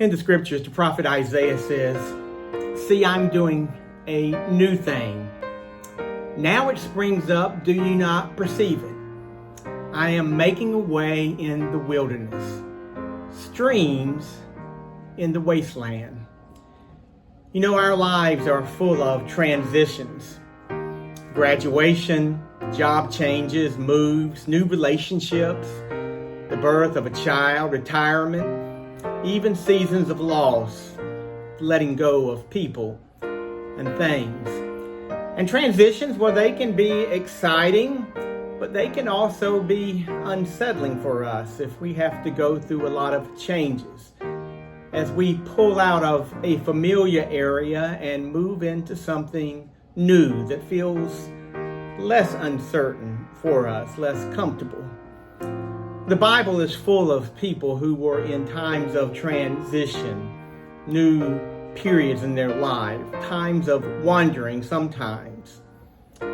In the scriptures, the prophet Isaiah says, "See, I'm doing a new thing. Now it springs up, do you not perceive it? I am making a way in the wilderness, streams in the wasteland." You know, our lives are full of transitions. Graduation, job changes, moves, new relationships, the birth of a child, retirement, even seasons of loss, letting go of people and things. And transitions, well, they can be exciting, but they can also be unsettling for us if we have to go through a lot of changes as we pull out of a familiar area and move into something new that feels less uncertain for us, less comfortable. The Bible is full of people who were in times of transition, new periods in their life, times of wandering sometimes.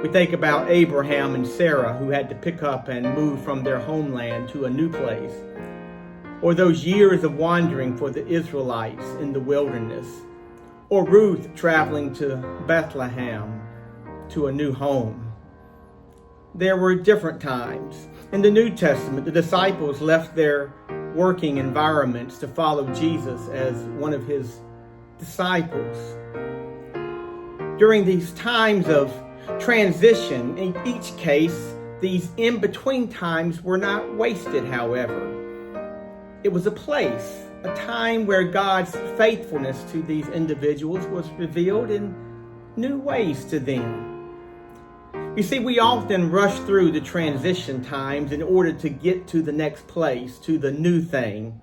We think about Abraham and Sarah, who had to pick up and move from their homeland to a new place, or those years of wandering for the Israelites in the wilderness, or Ruth traveling to Bethlehem to a new home. There were different times. In the New Testament, the disciples left their working environments to follow Jesus as one of his disciples. During these times of transition, in each case, these in-between times were not wasted, however. It was a place, a time where God's faithfulness to these individuals was revealed in new ways to them. You see, we often rush through the transition times in order to get to the next place, to the new thing.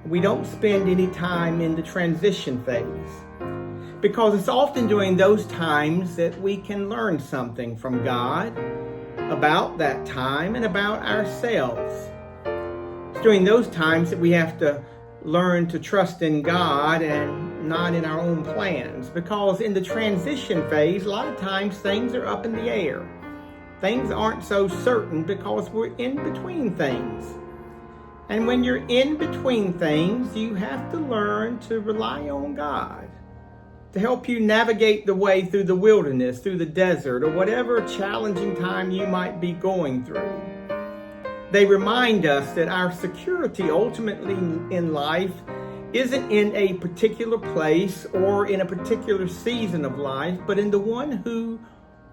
We don't spend any time in the transition phase because it's often during those times that we can learn something from God about that time and about ourselves. It's during those times that we have to learn to trust in God and not in our own plans, because in the transition phase, a lot of times things are up in the air. Things aren't so certain because we're in between things. And when you're in between things, you have to learn to rely on God to help you navigate the way through the wilderness, through the desert, or whatever challenging time you might be going through. They remind us that our security ultimately in life isn't in a particular place or in a particular season of life, but in the one who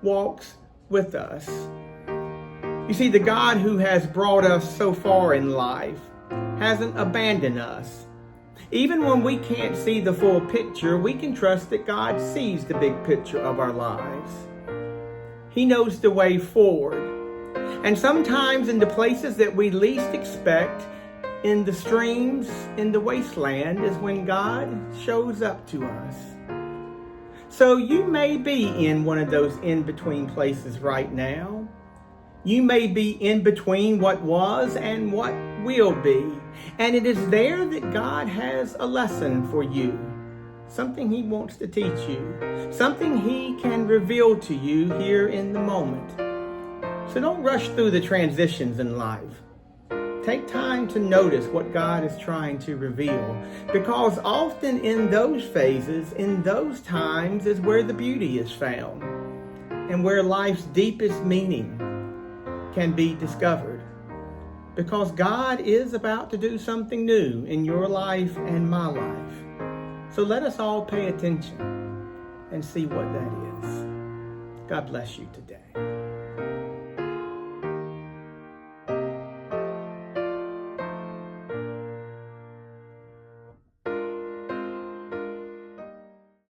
walks with us. You see, the God who has brought us so far in life hasn't abandoned us. Even when we can't see the full picture, we can trust that God sees the big picture of our lives. He knows the way forward. And sometimes in the places that we least expect, in the streams, in the wasteland, is when God shows up to us. So you may be in one of those in-between places right now. You may be in between what was and what will be. And it is there that God has a lesson for you. Something he wants to teach you. Something he can reveal to you here in the moment. So don't rush through the transitions in life. Take time to notice what God is trying to reveal, because often in those phases, in those times, is where the beauty is found and where life's deepest meaning can be discovered. Because God is about to do something new in your life and my life. So let us all pay attention and see what that is. God bless you today.